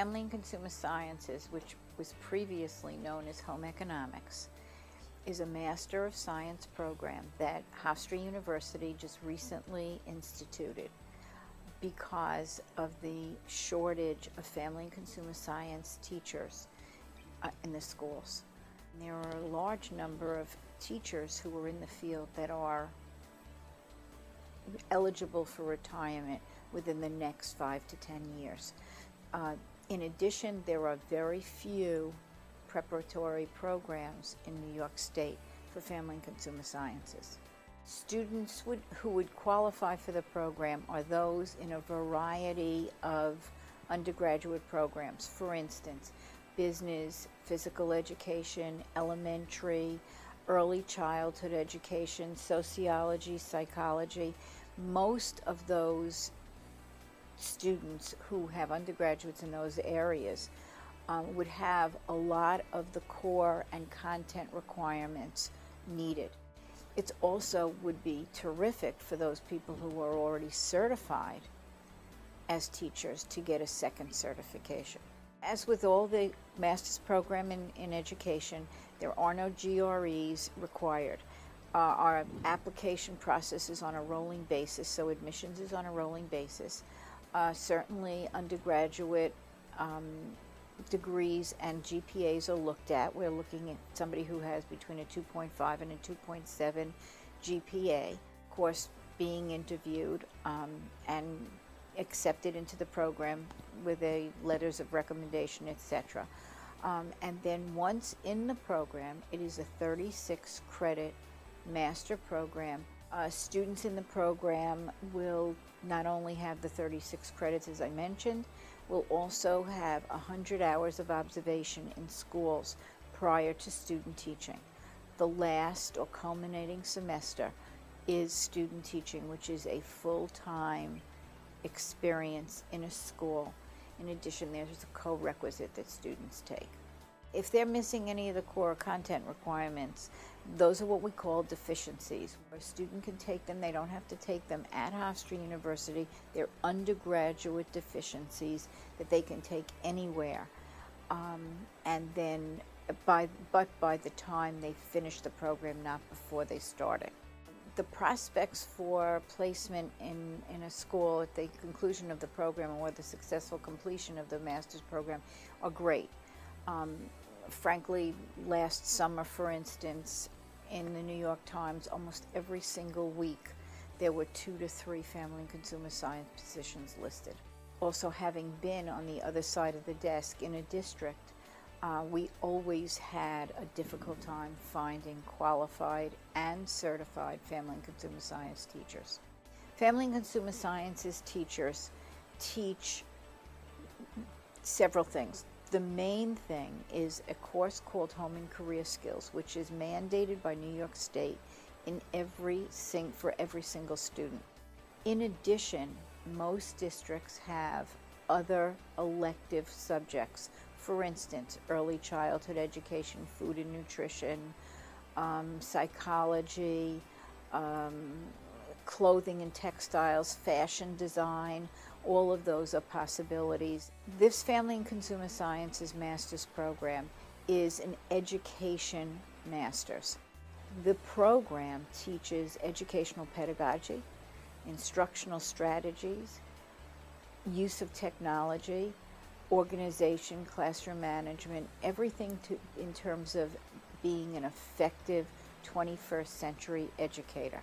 Family and Consumer Sciences, which was previously known as Home Economics, is a Master of Science program that Hofstra University just recently instituted because of the shortage of family and consumer science teachers in the schools. And there are a large number of teachers who are in the field that are eligible for retirement within the next 5 to 10 years. In addition, there are very few preparatory programs in New York State for family and consumer sciences. Students who would qualify for the program are those in a variety of undergraduate programs. For instance, business, physical education, elementary, early childhood education, sociology, psychology. Most of those students who have undergraduates in those areas would have a lot of the core and content requirements needed. It also would be terrific for those people who are already certified as teachers to get a second certification. As with all the master's program in education, there are no GREs required. Our application process is on a rolling basis, so admissions is on a rolling basis. Certainly undergraduate degrees and GPAs are looked at. We're looking at somebody who has between a 2.5 and a 2.7 GPA. Of course, being interviewed and accepted into the program with letters of recommendation, etc. And then once in the program, it is a 36 credit master program. Students in the program will not only have the 36 credits as I mentioned, will also have 100 hours of observation in schools prior to student teaching. The last or culminating semester is student teaching, which is a full-time experience in a school. In addition, there's a co-requisite that students take. If they're missing any of the core content requirements, those are what we call deficiencies. A student can take them, they don't have to take them at Hofstra University. They're undergraduate deficiencies that they can take anywhere. And then, by the time they finish the program, not before they start it. The prospects for placement in a school at the conclusion of the program or the successful completion of the master's program are great. Frankly, last summer, for instance, in the New York Times, almost every single week, there were 2 to 3 family and consumer science positions listed. Also, having been on the other side of the desk in a district, we always had a difficult time finding qualified and certified family and consumer science teachers. Family and consumer sciences teachers teach several things. The main thing is a course called Home and Career Skills, which is mandated by New York State for every single student. In addition, most districts have other elective subjects. For instance, early childhood education, food and nutrition, psychology, clothing and textiles, fashion design. All of those are possibilities. This Family and Consumer Sciences Master's program is an education master's. The program teaches educational pedagogy, instructional strategies, use of technology, organization, classroom management, everything in terms of being an effective 21st century educator.